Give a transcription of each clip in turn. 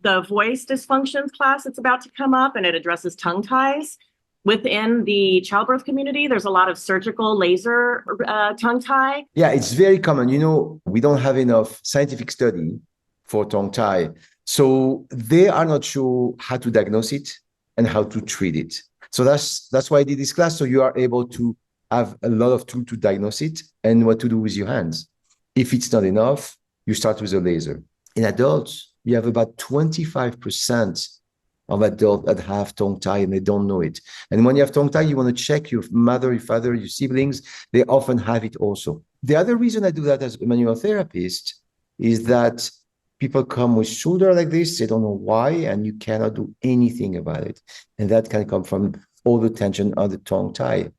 the voice dysfunctions class that's about to come up, and it addresses tongue ties. Within the childbirth community, there's a lot of surgical laser tongue tie. Yeah, it's very common. We don't have enough scientific study for tongue tie. So they are not sure how to diagnose it and how to treat it. So that's why I did this class. So you are able to have a lot of tools to diagnose it and what to do with your hands. If it's not enough, you start with a laser. In adults, you have about 25% of adults that have tongue tie and they don't know it. And when you have tongue tie, you want to check your mother, your father, your siblings. They often have it also. The other reason I do that as a manual therapist is that people come with shoulder like this, they don't know why, and you cannot do anything about it. And that can come from all the tension on the tongue tie.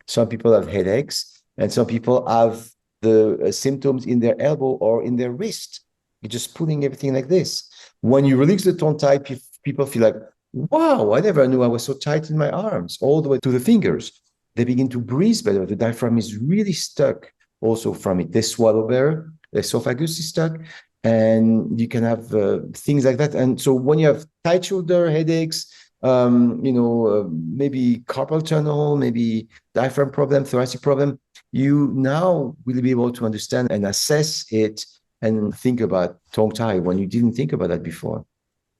Some people have headaches, and some people have the symptoms in their elbow or in their wrist. You're just pulling everything like this. When you release the tongue tie, people feel like, wow, I never knew I was so tight in my arms, all the way to the fingers. They begin to breathe better. The diaphragm is really stuck also from it. They swallow better, the esophagus is stuck, and you can have things like that. And so when you have tight shoulder, headaches, maybe carpal tunnel, maybe diaphragm problem, thoracic problem, you now will be able to understand and assess it and think about tongue tie when you didn't think about that before.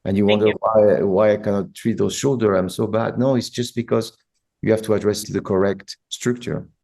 And you wonder why I cannot treat those shoulder. I'm so bad. No, it's just because you have to address the correct structure.